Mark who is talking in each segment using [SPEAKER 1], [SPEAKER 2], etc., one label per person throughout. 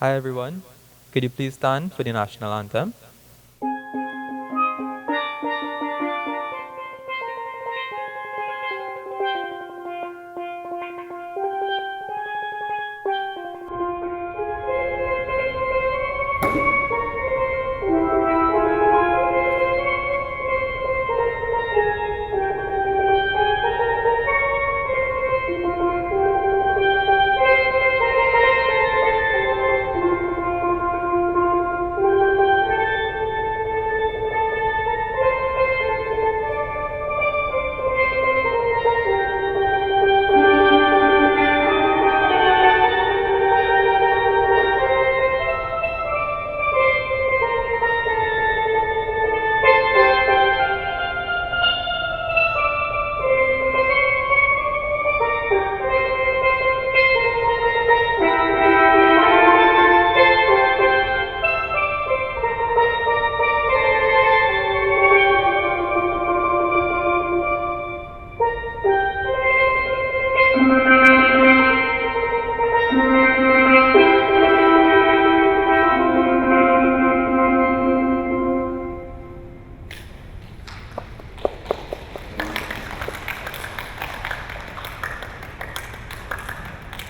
[SPEAKER 1] Hi everyone. Could you please stand for the national anthem?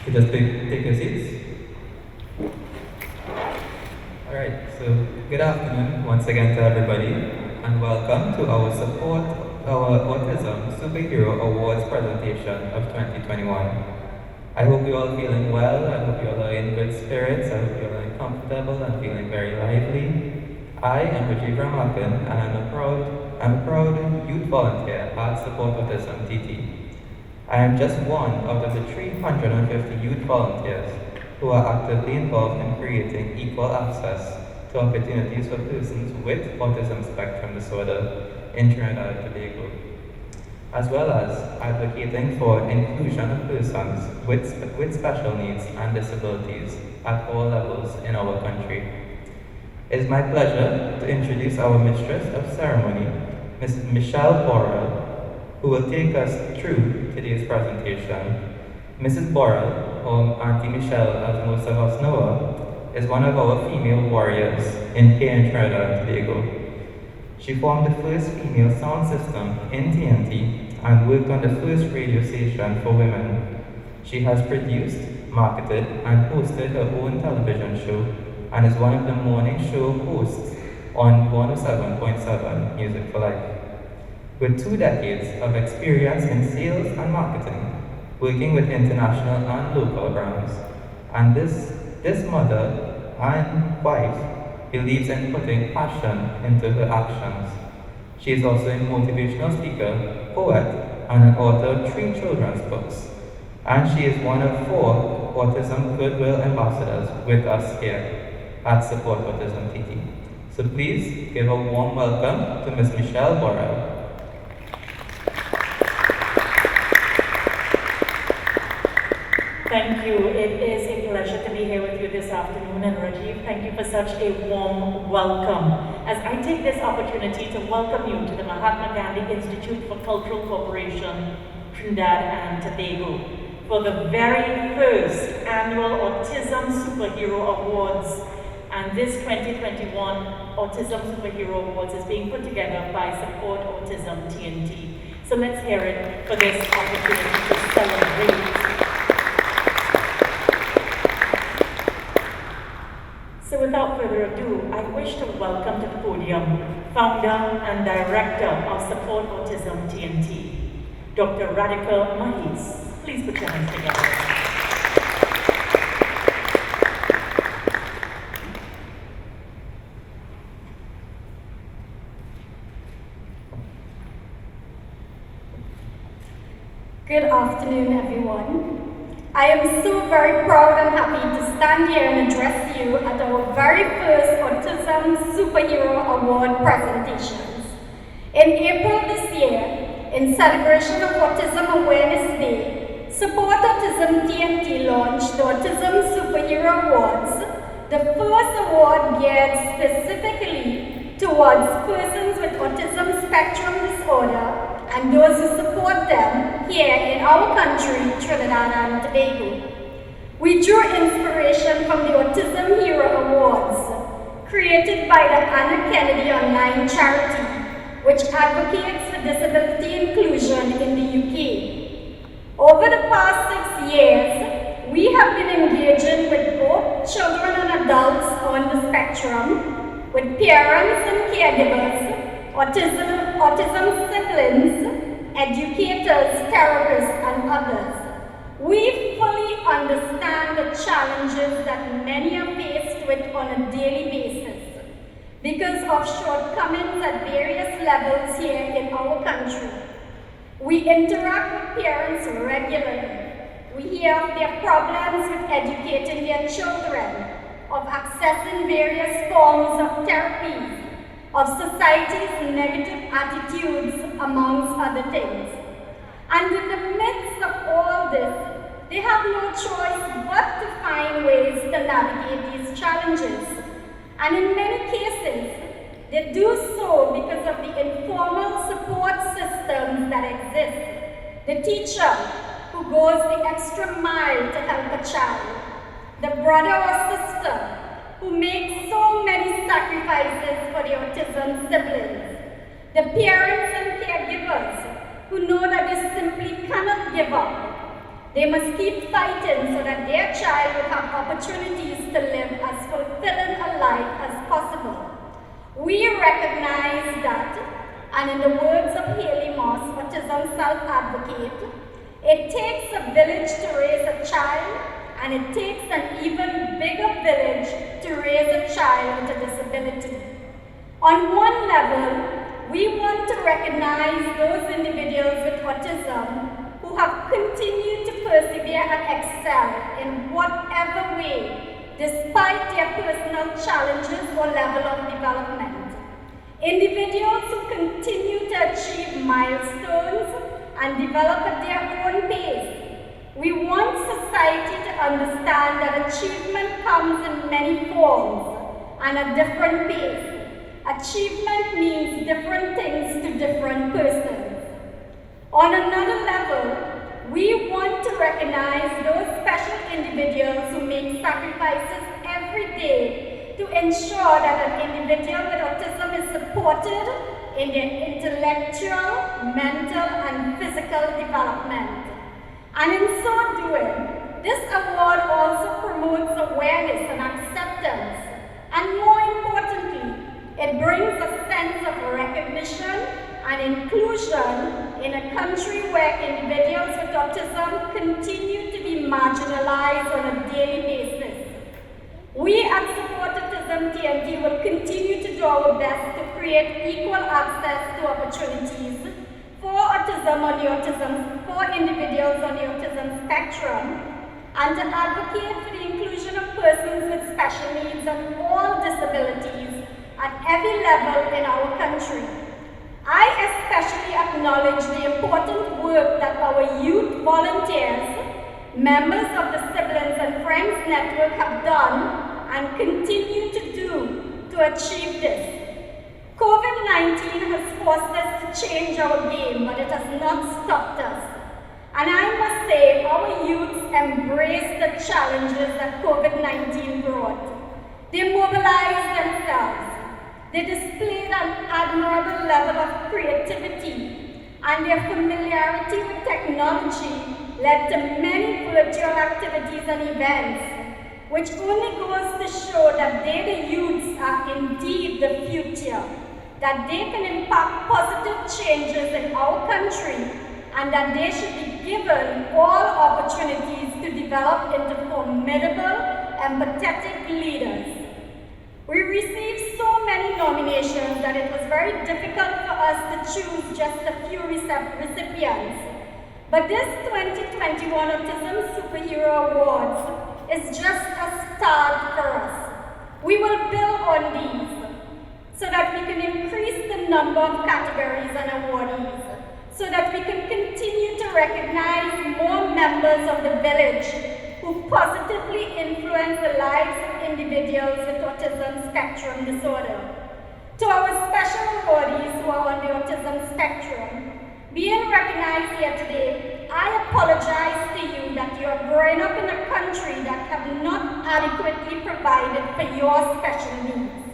[SPEAKER 1] You just take your seats. Alright, so good afternoon once again to everybody, and welcome to our Autism Superhero Awards presentation of 2021. I hope you're all feeling well. I hope you all are in good spirits. I hope you're all comfortable and feeling very lively. I am Rajiv Ramakan, and I'm a proud youth volunteer at Support Autism TT. I am just one out of the 350 youth volunteers who are actively involved in creating equal access to opportunities for persons with autism spectrum disorder in Trinidad and Tobago, as well as advocating for inclusion of persons with special needs and disabilities at all levels in our country. It is my pleasure to introduce our Mistress of Ceremony, Mrs. Michelle Borrell, who will take us through today's presentation. Mrs. Borrell, or Auntie Michelle as most of us know her, is one of our female warriors here in Trinidad and Tobago. She formed the first female sound system in TNT and worked on the first radio station for women. She has produced, marketed, and hosted her own television show and is one of the morning show hosts on 107.7 Music for Life. With 2 decades of experience in sales and marketing, working with international and local brands, and this mother and wife believes in putting passion into her actions. She is also a motivational speaker, poet, and an author of 3 children's books. And she is one of 4 Autism Goodwill Ambassadors with us here at Support Autism TT. So please give a warm welcome to Ms. Michelle Borrell.
[SPEAKER 2] Thank you. It is a pleasure to be here with you this afternoon. And Rajiv, thank you for such a warm welcome. As I take this opportunity to welcome you to the Mahatma Gandhi Institute for Cultural Cooperation, Trinidad and Tobago, for the very first annual Autism Superhero Awards. And this 2021 Autism Superhero Awards is being put together by Support Autism TNT. So let's hear it for this opportunity to celebrate. So without further ado, I wish to welcome to the podium founder and director of Support Autism TNT, Dr. Radhika Mahis. Please put your hands together.
[SPEAKER 3] Good afternoon, everyone. I am so very proud and happy to stand here and address you at our very first Autism Superhero Award presentations. In April this year, in celebration of Autism Awareness Day, Support Autism TNT launched the Autism Superhero Awards, the first award geared specifically towards persons with autism spectrum disorder and those who support them here in our country, Trinidad and Tobago. We drew inspiration from the Autism Hero Awards, created by the Anna Kennedy Online charity, which advocates for disability inclusion in the UK. Over the past 6 years, we have been engaging with both children and adults on the spectrum, with parents and caregivers, autism siblings, educators, therapists, and others. We fully understand the challenges that many are faced with on a daily basis because of shortcomings at various levels here in our country. We interact with parents regularly. We hear of their problems with educating their children, of accessing various forms of therapies, of society's negative attitudes, amongst other things. And in the midst of all this, they have no choice but to find ways to navigate these challenges. And in many cases, they do so because of the informal support systems that exist. The teacher who goes the extra mile to help a child, the brother or sister who makes so many sacrifices for the autism siblings, the parents and caregivers who know that they simply cannot give up. They must keep fighting so that their child will have opportunities to live as fulfilling a life as possible. We recognize that, and in the words of Haley Moss, autism self-advocate, it takes a village to raise a child, and it takes an even bigger village to raise a child with a disability. On one level, we want to recognize those individuals with autism who have continued to persevere and excel in whatever way, despite their personal challenges or level of development. Individuals who continue to achieve milestones and develop at their own pace. We want society to understand that achievement comes in many forms and at different pace. Achievement means different things to different persons. On another level, we want to recognize those special individuals who make sacrifices every day to ensure that an individual with autism is supported in their intellectual, mental, and physical development. And in so doing, this award also promotes awareness and acceptance, and more importantly, it brings a sense of recognition and inclusion in a country where individuals with autism continue to be marginalized on a daily basis. We at Support Autism TNT will continue to do our best to create equal access to opportunities for individuals on the autism spectrum, and to advocate for the inclusion of persons with special needs and all disabilities at every level in our country. I especially acknowledge the important work that our youth volunteers, members of the Siblings and Friends Network have done and continue to do to achieve this. COVID-19 has forced us to change our game, but it has not stopped us. And I must say, our youths embraced the challenges that COVID-19 brought. They mobilized themselves. They displayed an admirable level of creativity, and their familiarity with technology led to many virtual activities and events, which only goes to show that they, the youths, are indeed the future, that they can impact positive changes in our country, and that they should be given all opportunities to develop into formidable, empathetic leaders. We received so many nominations that it was very difficult for us to choose just a few recipients. But this 2021 Autism Superhero Awards is just a start for us. We will build on these so that we can increase the number of categories and awardees, so that we can continue to recognize more members of the village who positively influence the lives of individuals with autism spectrum disorder. To our special awardees who are on the autism spectrum, being recognized here today, I apologize to you that you are growing up in a country that have not adequately provided for your special needs.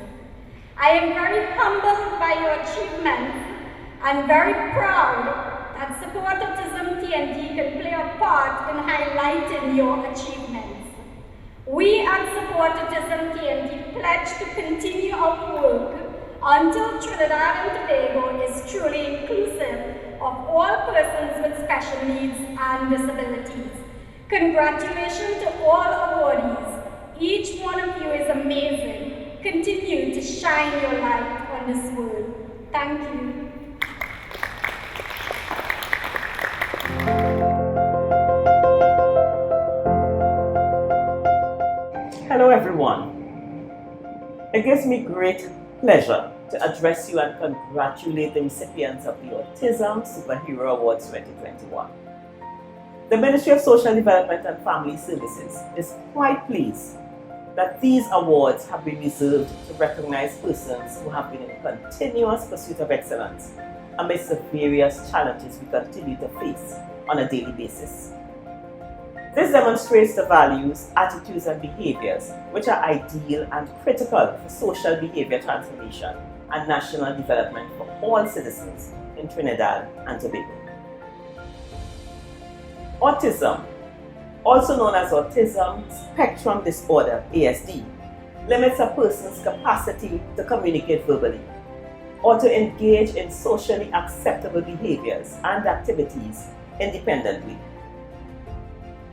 [SPEAKER 3] I am very humbled by your achievements and very proud that Support Autism TNT can play a part in highlighting your achievements. We at Support Autism TNT pledge to continue our work until Trinidad and Tobago is truly inclusive of all persons with special needs and disabilities. Congratulations to all awardees. Each one of you is amazing. Continue to shine your light on this world. Thank you.
[SPEAKER 4] Hello everyone. It gives me great pleasure to address you and congratulate the recipients of the Autism Superhero Awards 2021. The Ministry of Social Development and Family Services is quite pleased that these awards have been reserved to recognize persons who have been in continuous pursuit of excellence amidst the various challenges we continue to face on a daily basis. This demonstrates the values, attitudes, and behaviors which are ideal and critical for social behavior transformation and national development for all citizens in Trinidad and Tobago. Autism, also known as Autism Spectrum Disorder, ASD, limits a person's capacity to communicate verbally or to engage in socially acceptable behaviors and activities independently.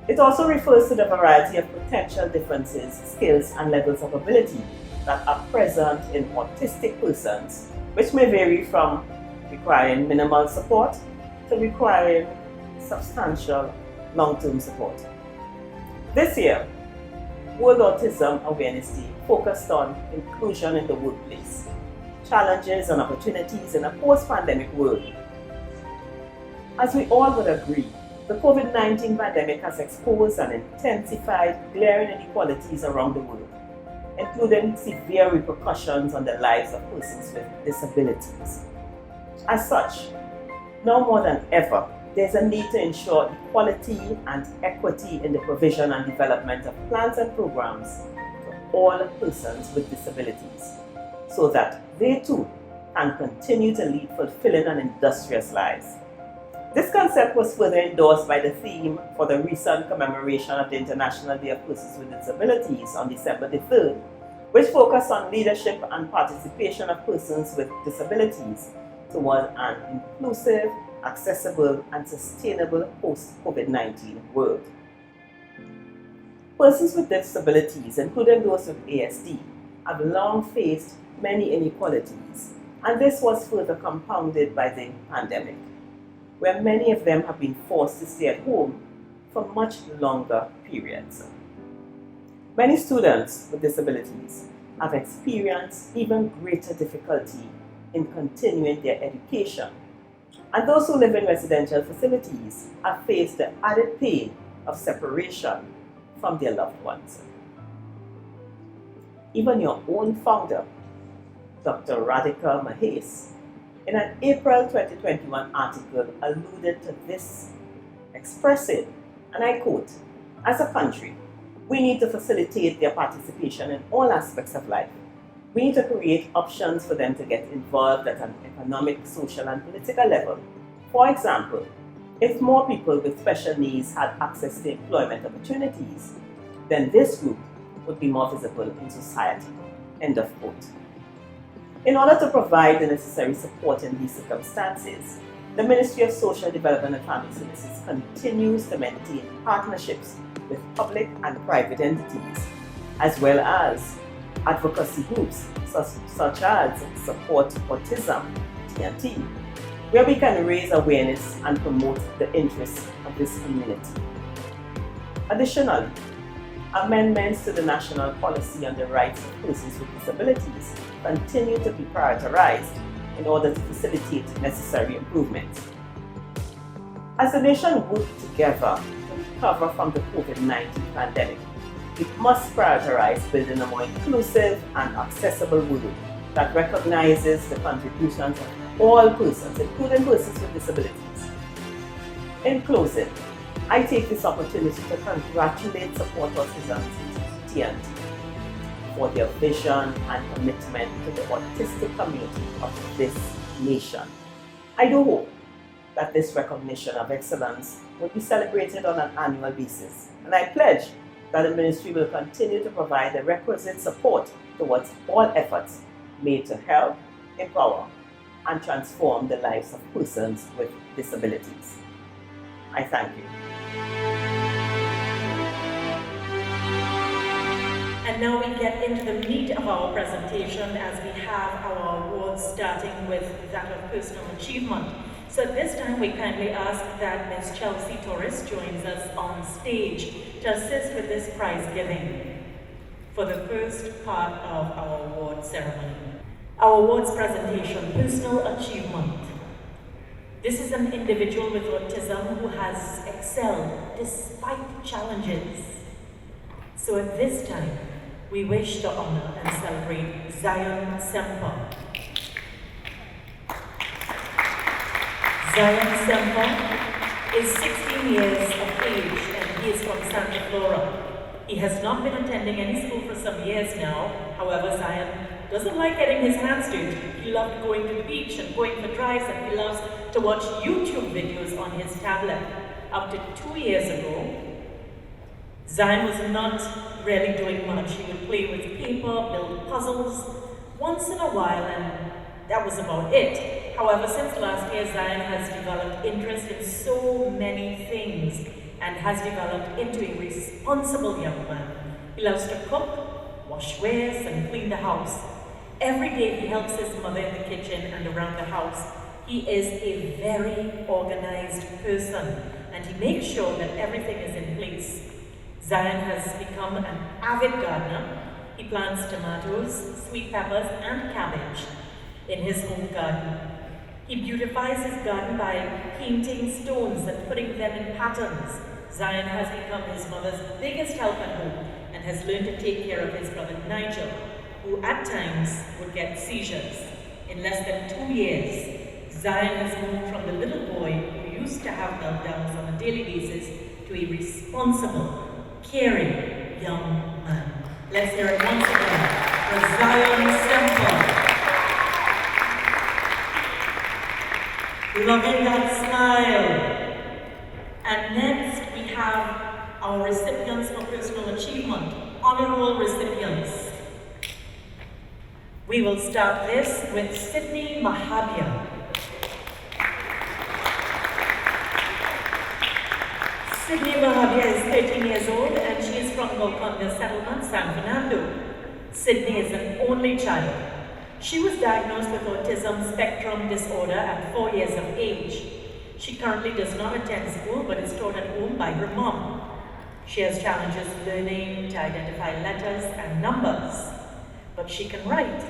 [SPEAKER 4] It also refers to the variety of potential differences, skills, and levels of ability that are present in autistic persons, which may vary from requiring minimal support to requiring substantial long-term support. This year, World Autism Awareness Day focused on inclusion in the workplace, challenges and opportunities in a post-pandemic world. As we all would agree, the COVID-19 pandemic has exposed and intensified glaring inequalities around the world, including severe repercussions on the lives of persons with disabilities. As such, now more than ever, there's a need to ensure equality and equity in the provision and development of plans and programs for all persons with disabilities, so that they too can continue to lead fulfilling and industrious lives. This concept was further endorsed by the theme for the recent commemoration of the International Day of Persons with Disabilities on December the 3rd, which focused on leadership and participation of persons with disabilities towards an inclusive, accessible, and sustainable post-COVID-19 world. Persons with disabilities, including those with ASD, have long faced many inequalities, and this was further compounded by the pandemic, where many of them have been forced to stay at home for much longer periods. Many students with disabilities have experienced even greater difficulty in continuing their education, and those who live in residential facilities have faced the added pain of separation from their loved ones. Even your own founder, Dr. Radhika Mahes, in an April 2021 article alluded to this, expressing, and I quote, "As a country, we need to facilitate their participation in all aspects of life. We need to create options for them to get involved at an economic, social, and political level. For example, if more people with special needs had access to employment opportunities, then this group would be more visible in society." End of quote. In order to provide the necessary support in these circumstances, the Ministry of Social Development and Family Services continues to maintain partnerships with public and private entities, as well as advocacy groups such as Support Autism TNT, where we can raise awareness and promote the interests of this community. Additionally, amendments to the National Policy on the Rights of Persons with Disabilities continue to be prioritized in order to facilitate necessary improvements. As the nation works together to recover from the COVID-19 pandemic, we must prioritize building a more inclusive and accessible world that recognizes the contributions of all persons, including persons with disabilities. In closing, I take this opportunity to congratulate Support Autism TNT for their vision and commitment to the autistic community of this nation. I do hope that this recognition of excellence will be celebrated on an annual basis, and I pledge that the ministry will continue to provide the requisite support towards all efforts made to help, empower, and transform the lives of persons with disabilities. I thank you.
[SPEAKER 2] And now we get into the meat of our presentation as we have our awards, starting with that of personal achievement. So at this time we kindly ask that Ms. Chelsea Torres joins us on stage to assist with this prize giving for the first part of our award ceremony. Our awards presentation, personal achievement. This is an individual with autism who has excelled despite challenges. So at this time, we wish to honor and celebrate Zion Semper. Zion Semper is 16 years of age and he is from Santa Clara. He has not been attending any school for some years now. However, Zion doesn't like getting his hands dirty. He loved going to the beach and going for drives, and he loves to watch YouTube videos on his tablet. Up to 2 years ago, Zion was not really doing much. He would play with paper, build puzzles once in a while, and that was about it. However, since last year, Zion has developed interest in so many things and has developed into a responsible young man. He loves to cook, wash wares, and clean the house. Every day he helps his mother in the kitchen and around the house. He is a very organized person, and he makes sure that everything is in place. Zion has become an avid gardener. He plants tomatoes, sweet peppers, and cabbage in his home garden. He beautifies his garden by painting stones and putting them in patterns. Zion has become his mother's biggest help at home and has learned to take care of his brother Nigel, who at times would get seizures. In less than 2 years, Zion has moved from the little boy who used to have meltdowns on a daily basis to a responsible, caring young man. Let's hear it once again for Zion Semper. Loving that smile. And next we have our recipients for personal achievement, honorable recipients. We will start this with Sydney Mahabia. Sydney Mahabia is 13 years old and she is from Golconda Settlement, San Fernando. Sydney is an only child. She was diagnosed with autism spectrum disorder at 4 years of age. She currently does not attend school but is taught at home by her mom. She has challenges learning to identify letters and numbers, but she can write.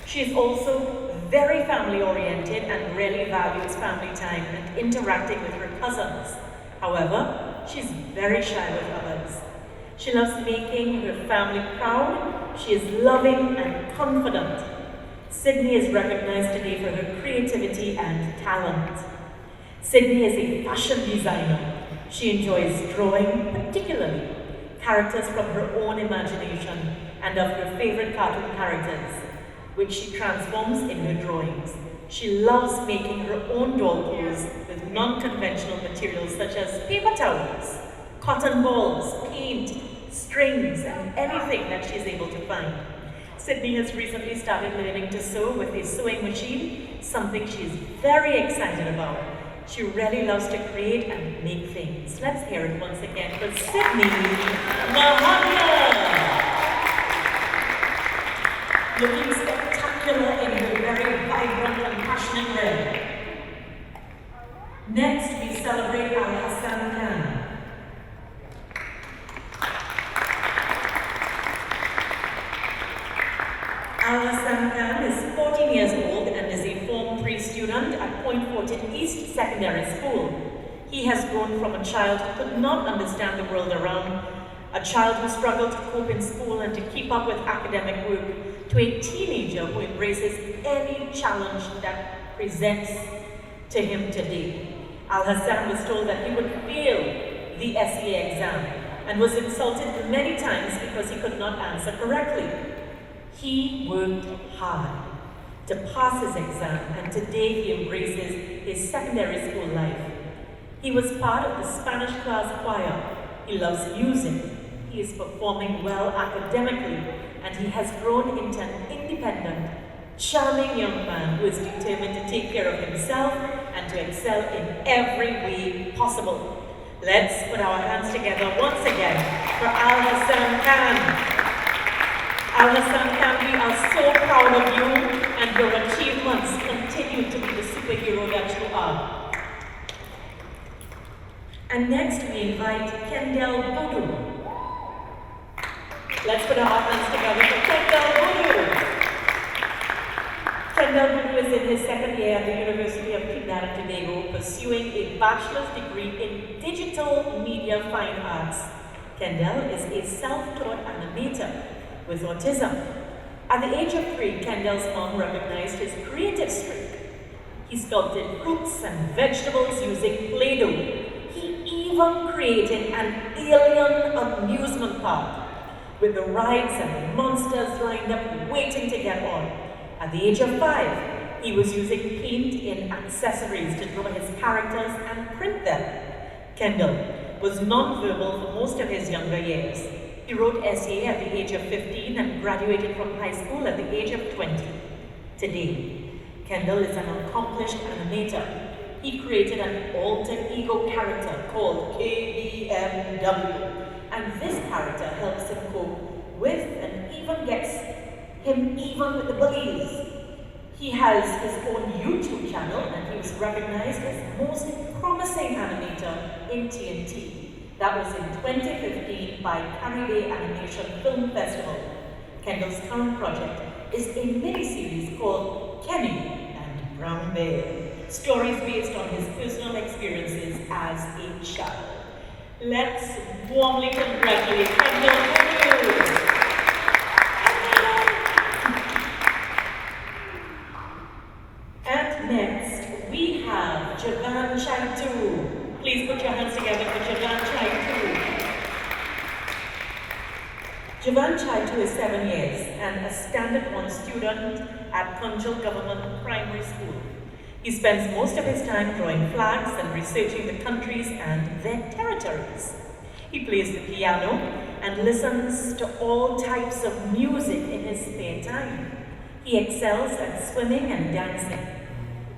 [SPEAKER 2] She is also very family oriented and really values family time and interacting with her cousins. However, she's very shy with others. She loves making her family proud. She is loving and confident. Sydney is recognized today for her creativity and talent. Sydney is a fashion designer. She enjoys drawing, particularly characters from her own imagination and of her favorite cartoon characters, which she transforms in her drawings. She loves making her own doll clothes with non-conventional materials such as paper towels, cotton balls, paint, strings, and anything that she is able to find. Sydney has recently started learning to sew with a sewing machine, something she is very excited about. She really loves to create and make things. Let's hear it once again for Sydney Mahabia. Looking spectacular in her very vibrant and passionate red. Next, we celebrate Al Hassan Khan. Al Hassan Khan is 14 years old and is a Form 3 student at Point Fortin East Secondary School. He has grown from a child who could not understand the world around, a child who struggled to cope in school and to keep up with academic work, to a teenager who embraces any challenge that presents to him today. Al Hassan was told that he would fail the SEA exam and was insulted many times because he could not answer correctly. He worked hard to pass his exam, and today he embraces his secondary school life. He was part of the Spanish class choir. He loves music. He is performing well academically, and he has grown into an independent, charming young man who is determined to take care of himself and to excel in every way possible. Let's put our hands together once again for Al Hassan Khan. Al Hassan Khan, we are so proud of you, and your achievements continue to be the superhero that you are. And next we invite Kendall Boudou. Let's put our hands together for Kendall Boudou. Kendall Boudou is in his second year at the University of Trinidad and Tobago, pursuing a bachelor's degree in digital media fine arts. Kendall is a self-taught animator with autism. At the age of 3, Kendall's mom recognized his creative streak. He sculpted fruits and vegetables using Play-Doh. He even created an alien amusement park with the rides and monsters lined up waiting to get on. At the age of 5, he was using paint in accessories to draw his characters and print them. Kendall was non-verbal for most of his younger years. He wrote essay at the age of 15 and graduated from high school at the age of 20. Today, Kendall is an accomplished animator. He created an alter ego character called KBMW, and this character helps him cope with and even gets him even with the bullies. He has his own YouTube channel, and he was recognized as most promising animator in TNT. That was in 2015 by Caribbean Animation Film Festival. Kendall's current project is a mini-series called Kenny and Brown Bear, stories based on his personal experiences as a child. Let's warmly congratulate Kendall. And next, we have Javan Chaitu. Please put your hands together for Javan Chaitu. Javan Chaitu is 7 years and a Standard 1 student at Punjab Government Primary School. He spends most of his time drawing flags and researching the countries and their territories. He plays the piano and listens to all types of music in his spare time. He excels at swimming and dancing.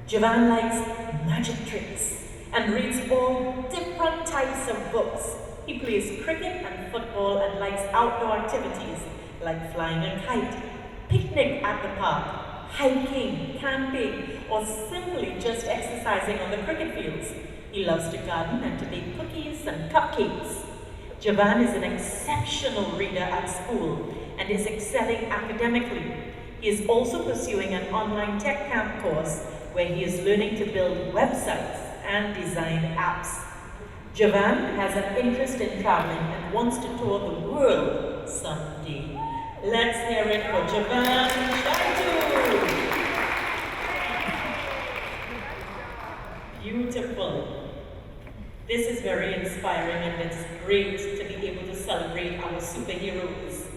[SPEAKER 2] Javan likes magic tricks and reads all different types of books. He plays cricket and football and likes outdoor activities like flying a kite, picnic at the park, hiking, camping, or simply just exercising on the cricket fields. He loves to garden and to bake cookies and cupcakes. Javan is an exceptional reader at school and is excelling academically. He is also pursuing an online tech camp course where he is learning to build websites and design apps. Javan has an interest in traveling and wants to tour the world someday. Let's hear it for Javan Chaitu. Beautiful. This is very inspiring, and it's great to be able to celebrate our superheroes.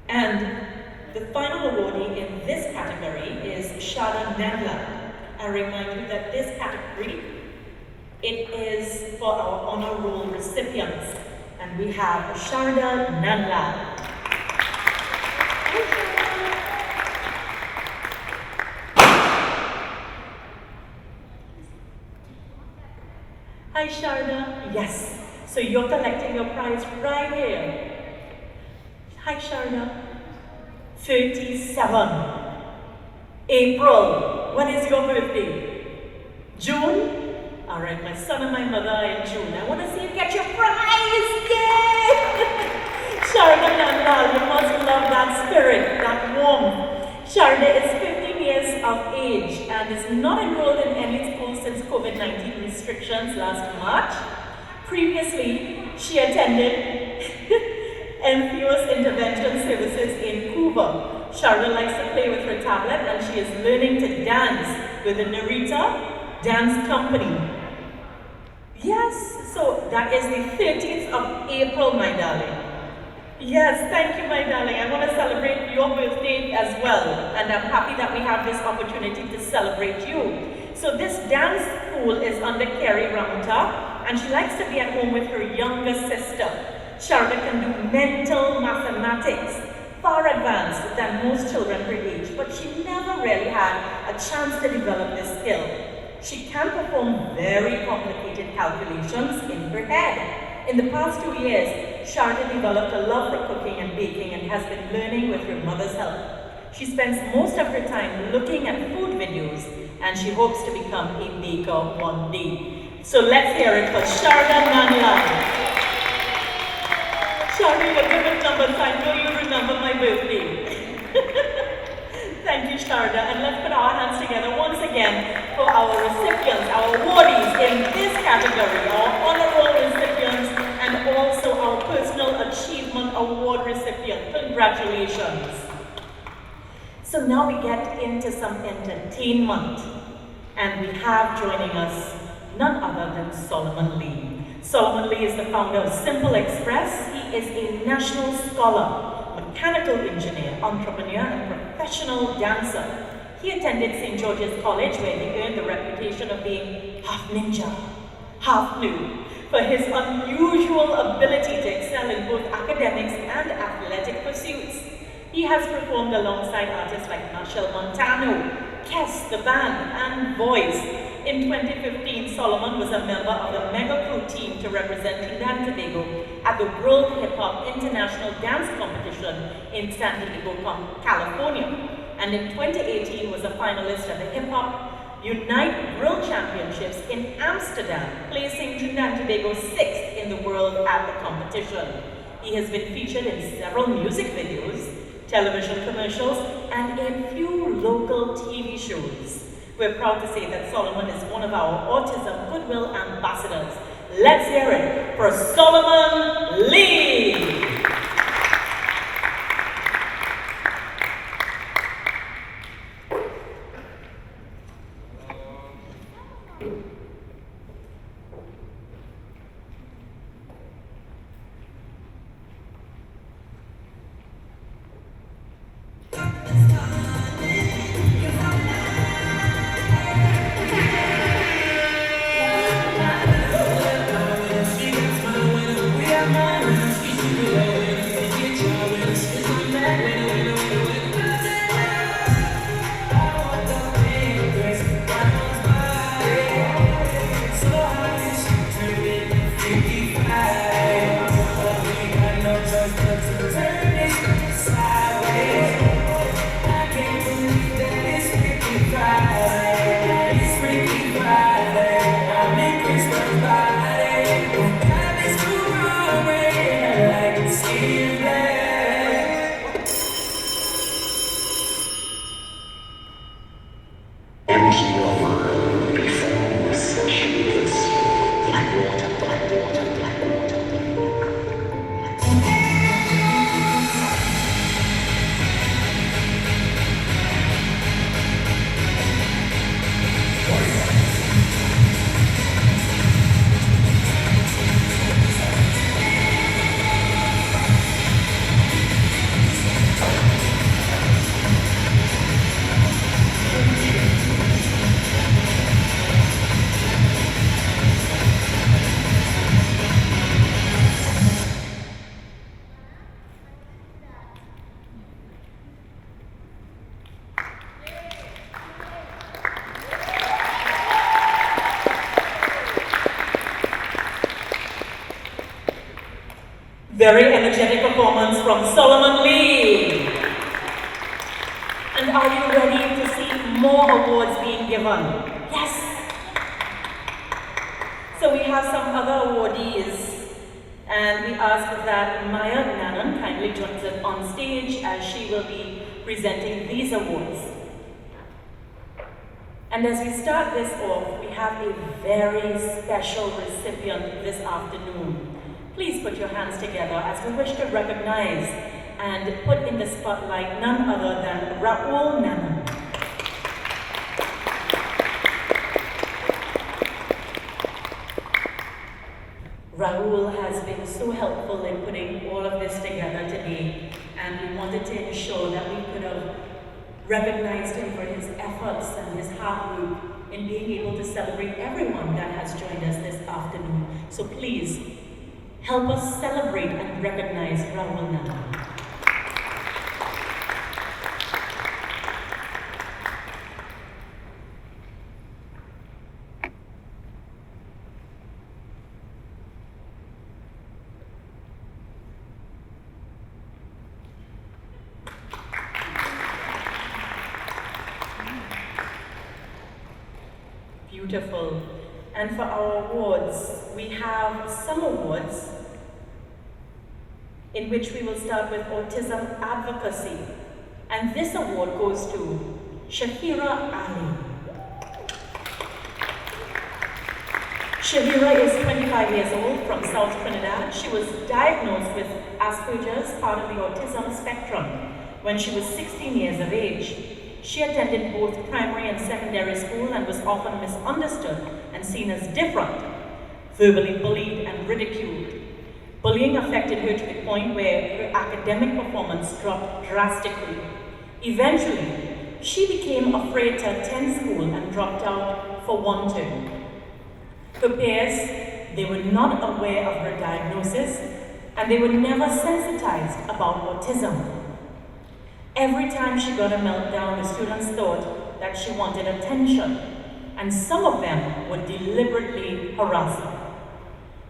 [SPEAKER 2] And the final awardee in this category is Shada Nandla. I remind you that this category, it is for our honor roll recipients. And we have Sharda Nandla. Hi Sharda. Yes. So you're collecting your prize right here. Hi Sharda. 37. April. When is your birthday? June? Alright, my son and my mother are in June. I want to see you get your prize! Yay! Sharda Nandla, you must love that spirit, that warmth. Sharda is 15 years of age and is not enrolled in any school since COVID-19 restrictions last March. Previously, she attended Entheos Intervention Services in Cuba. Sharda likes to play with her tablet and she is learning to dance with the Narita Dance Company. Yes, so That is the 30th of April, my darling. Yes, thank you, my darling. I want to celebrate your birthday as well, and I'm happy that we have this opportunity to celebrate you. So this dance school is under Kerry Ramuta, and she likes to be at home with her younger sister. Sharda can do mental mathematics, far advanced than most children her age, but she never really had a chance to develop this skill. She can perform very complicated calculations in her head. In the past 2 years, Sharda developed a love for cooking and baking and has been learning with her mother's help. She spends most of her time looking at food videos, and she hopes to become a baker one day. So let's hear it for Sharda Nanyal. Sharda, you're good with numbers. I know you remember my birthday. Thank you, Sharda. And let's put our hands together once again for our recipients, our awardees in this category, our honor roll recipients, and also our Personal Achievement Award recipient. Congratulations. So now we get into some entertainment. And we have joining us none other than Solomon Lee. Solomon Lee is the founder of Simple Express. He is a national scholar, mechanical engineer, entrepreneur, and professional dancer. He attended St. George's College, where he earned the reputation of being half ninja, half nude, for his unusual ability to excel in both academics and athletic pursuits. He has performed alongside artists like Marshall Montano, Kes, the band, and Voice. In 2015, Solomon was a member of the Mega Crew team to represent Trinidad and Tobago at the World Hip Hop International Dance Competition in San Diego, California. And in 2018 was a finalist at the Hip Hop Unite World Championships in Amsterdam, placing Trinidad and Tobago 6th in the world at the competition. He has been featured in several music videos, television commercials, and a few local TV shows. We're proud to say that Solomon is one of our Autism Goodwill ambassadors. Let's hear it for Solomon Lee! Very energetic performance from Solomon Lee. And are you ready to see more awards being given? Yes! So we have some other awardees, and we ask that Maya Nanan kindly joins us on stage as she will be presenting these awards. And as we start this off, we have a very special recipient this afternoon. Please put your hands together as we wish to recognize and put in the spotlight none other than Raul Nanan. Raul has been so helpful in putting all of this together today, and we wanted to ensure that we could have recognized him for his efforts and his hard work in being able to celebrate everyone that has joined us this afternoon. So please, help us celebrate and recognize Raul now. Beautiful. And for our awards, we have some awards in which we will start with Autism Advocacy. And this award goes to Shahira Ali. Shahira is 25 years old from South Trinidad. She was diagnosed with Asperger's, part of the autism spectrum, when she was 16 years of age. She attended both primary and secondary school and was often misunderstood and seen as different, verbally bullied and ridiculed. Bullying affected her to the point where her academic performance dropped drastically. Eventually, she became afraid to attend school and dropped out for one term. Her peers, they were not aware of her diagnosis, and they were never sensitized about autism. Every time she got a meltdown, the students thought that she wanted attention, and some of them would deliberately harass her.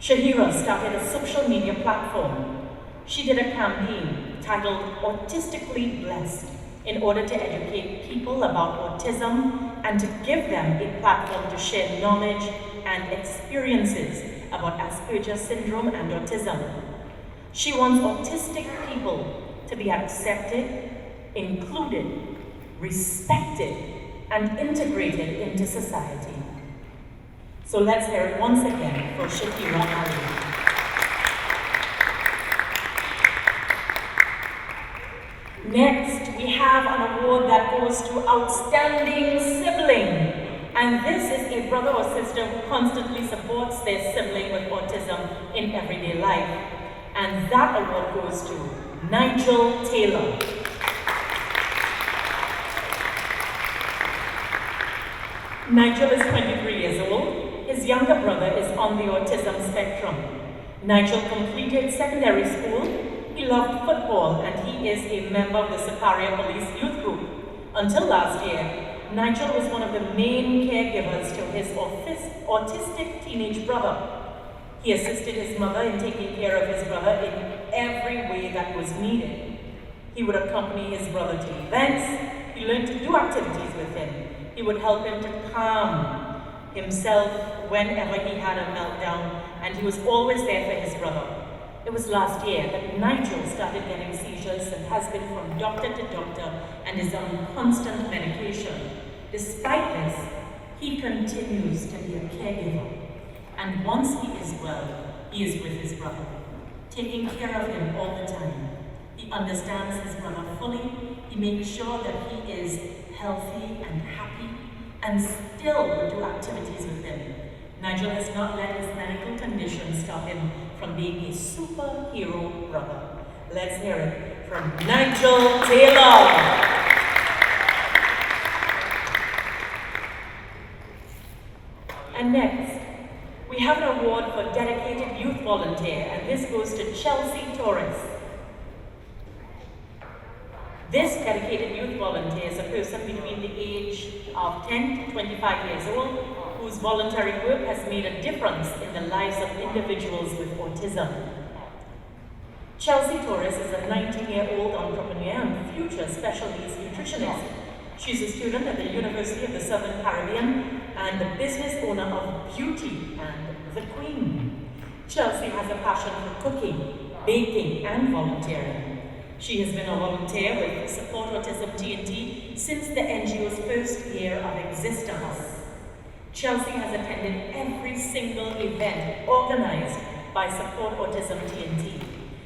[SPEAKER 2] Shahira started a social media platform. She did a campaign titled Autistically Blessed in order to educate people about autism and to give them a platform to share knowledge and experiences about Asperger's syndrome and autism. She wants autistic people to be accepted, included, respected, and integrated into society. So let's hear it once again for Shahira Ali. Next, we have an award that goes to Outstanding Sibling. And this is a brother or sister who constantly supports their sibling with autism in everyday life. And that award goes to Nigel Taylor. Nigel is 23 years old. His younger brother is on the autism spectrum. Nigel completed secondary school. He loved football and he is a member of the Siparia Police Youth Group. Until last year, Nigel was one of the main caregivers to his autistic teenage brother. He assisted his mother in taking care of his brother in every way that was needed. He would accompany his brother to events. He learned to do activities with him. He would help him to calm himself whenever he had a meltdown, and he was always there for his brother. It was last year that Nigel started getting seizures and has been from doctor to doctor and is on constant medication. Despite this, he continues to be a caregiver. And once he is well, he is with his brother, taking care of him all the time. He understands his brother fully. He makes sure that he is healthy and happy, and still will do activities with him. Nigel has not let his medical condition stop him from being a superhero brother. Let's hear it from Nigel Taylor. And next, we have an award for dedicated youth volunteer, and this goes to Chelsea Torres. This dedicated youth volunteer is a person between the age of 10 to 25 years old whose voluntary work has made a difference in the lives of individuals with autism. Chelsea Torres is a 19-year-old entrepreneur and future special needs nutritionist. She's a student at the University of the Southern Caribbean and the business owner of Beauty and the Queen. Chelsea has a passion for cooking, baking, and volunteering. She has been a volunteer with Support Autism TNT since the NGO's first year of existence. Chelsea has attended every single event organized by Support Autism TNT.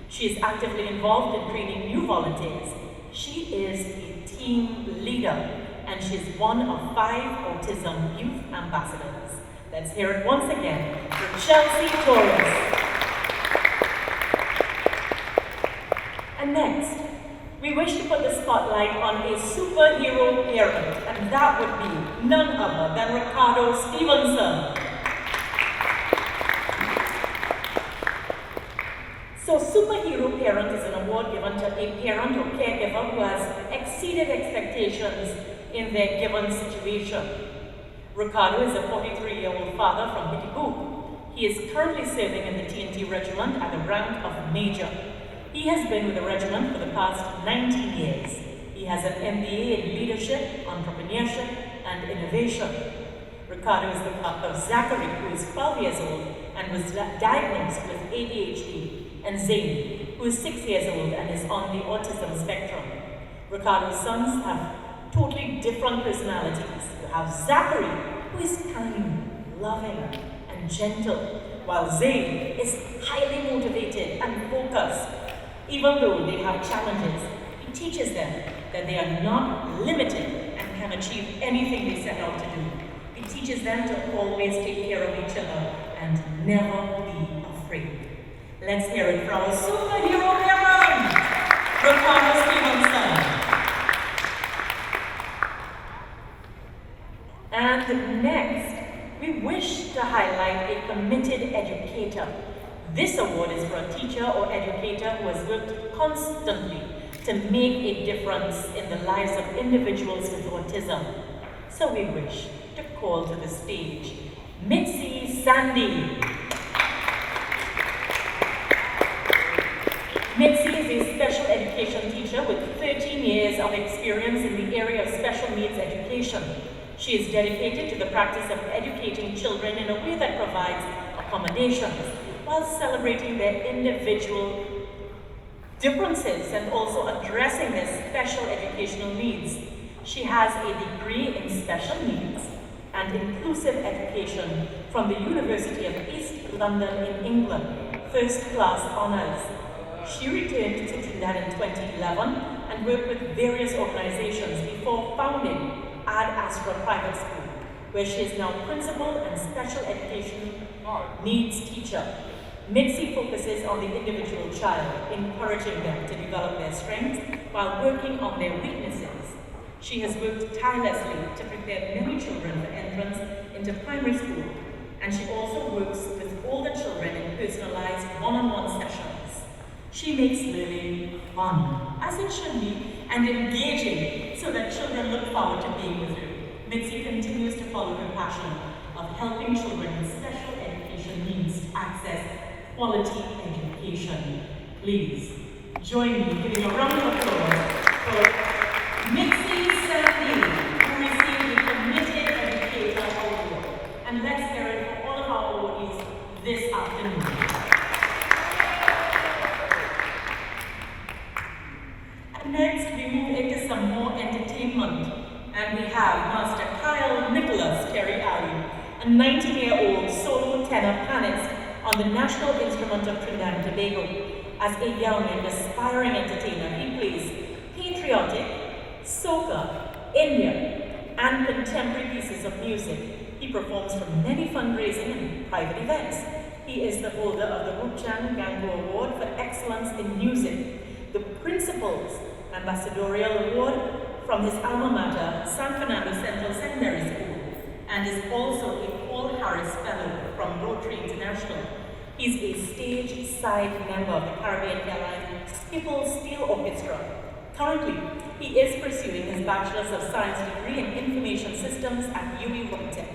[SPEAKER 2] She is actively involved in training new volunteers. She is a team leader, and she is one of 5 autism youth ambassadors. Let's hear it once again for Chelsea Torres. spotlight on a superhero parent, and that would be none other than Ricardo Stevenson. So Superhero Parent is an award given to a parent or caregiver who has exceeded expectations in their given situation. Ricardo is a 43-year-old father from Hitibu. He is currently serving in the TNT Regiment at the rank of Major. He has been with the regiment for the past 19 years. He has an MBA in Leadership, Entrepreneurship, and Innovation. Ricardo is the father of Zachary, who is 12 years old and was diagnosed with ADHD, and Zane, who is 6 years old and is on the autism spectrum. Ricardo's sons have totally different personalities. You have Zachary, who is kind, loving, and gentle, while Zane is highly motivated and focused. Even though they have challenges, he teaches them that they are not limited and can achieve anything they set out to do. He teaches them to always take care of each other and never be afraid. Let's hear it from our superhero parent, Ricardo Stevenson. And next, we wish to highlight a committed educator. This award is for a teacher or educator who has worked constantly to make a difference in the lives of individuals with autism. So we wish to call to the stage Mitzi Sandy. Mitzi is a special education teacher with 13 years of experience in the area of special needs education. She is dedicated to the practice of educating children in a way that provides accommodations while celebrating their individual differences and also addressing their special educational needs. She has a degree in special needs and inclusive education from the University of East London in England, first class honours. She returned to Trinidad in 2011 and worked with various organizations before founding Ad Astra Private School, where she is now principal and special education needs teacher. Mitzi focuses on the individual child, encouraging them to develop their strengths while working on their weaknesses. She has worked tirelessly to prepare many children for entrance into primary school, and she also works with older children in personalized one-on-one sessions. She makes learning fun, as it should be, and engaging, so that children look forward to being with her. Mitzi continues to follow her passion of helping children with special education needs to access quality education. Please join me in giving a round of applause for Mitzi Sandy, who received the Committed Educator Award. And let's hear it for all of our awardees this afternoon. And next, we move into some more entertainment. And we have Master Kyle Nicholas Terry Alley, a 19-year-old solo tenor pianist on the National Instrument of Trinidad and Tobago. As a young and aspiring entertainer, he plays patriotic, soca, Indian, and contemporary pieces of music. He performs for many fundraising and private events. He is the holder of the Rupchan Gango Award for Excellence in Music, the Principal's Ambassadorial Award from his alma mater, San Fernando Central Secondary School, and is also a Paul Harris Fellow from Rotary International. He's a stage-side member of the Caribbean Airlines Skiffle Steel Orchestra. Currently, he is pursuing his Bachelor's of Science degree in Information Systems at UWI Tech.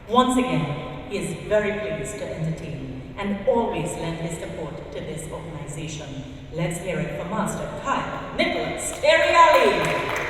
[SPEAKER 2] Once again, he is very pleased to entertain and always lend his support to this organization. Let's hear it from Master Kyle Nicholas Terry Alley.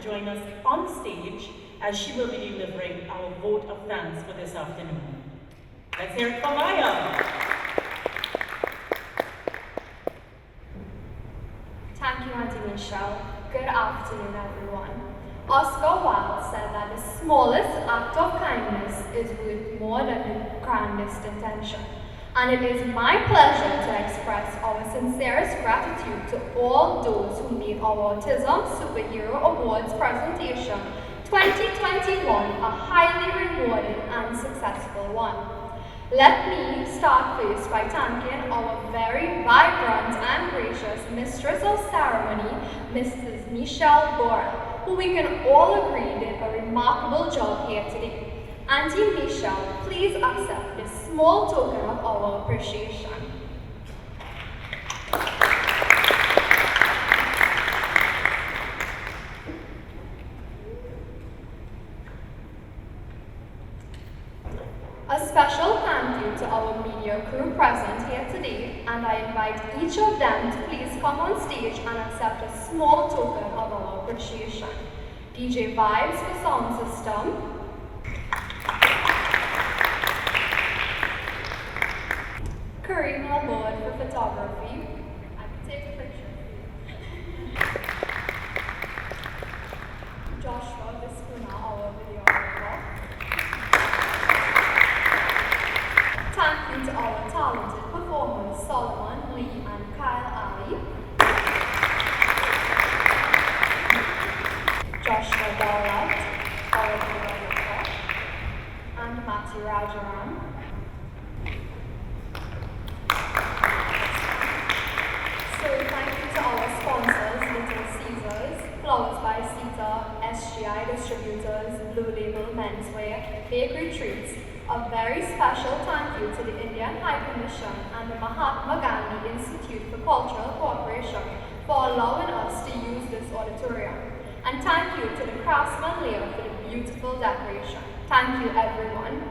[SPEAKER 2] join us on stage as she will be delivering our vote of thanks for this afternoon. Let's hear it for Maya.
[SPEAKER 3] Thank you, Auntie Michelle. Good afternoon, everyone. Oscar Wilde said that the smallest act of kindness is worth more than the grandest intention. And it is my pleasure to express our sincerest gratitude to all those who made our Autism Superhero Awards presentation 2021 a highly rewarding and successful one. Let me start first by thanking our very vibrant and gracious Mistress of Ceremony, Mrs. Michelle Borel, who we can all agree did a remarkable job here today. Auntie Michelle, please accept this small token of our appreciation. A special thank you to our media crew present here today, and I invite each of them to please come on stage and accept a small token of our appreciation. DJ Vibes for sound system, Kareem Laborde for photography. I can take a picture of you. Joshua Viscuna, our videographer. Thank you to our talented performers Solomon, Lee, and Kyle Ali. Joshua Dowlett, our videographer. And Matthew Rajaram. So thank you to our sponsors, Little Caesars, Flowers by Sita, SGI Distributors, Blue Label Menswear, Bakery Treats. A very special thank you to the Indian High Commission and the Mahatma Gandhi Institute for Cultural Cooperation for allowing us to use this auditorium. And thank you to the craftsman Leo for the beautiful decoration. Thank you, everyone.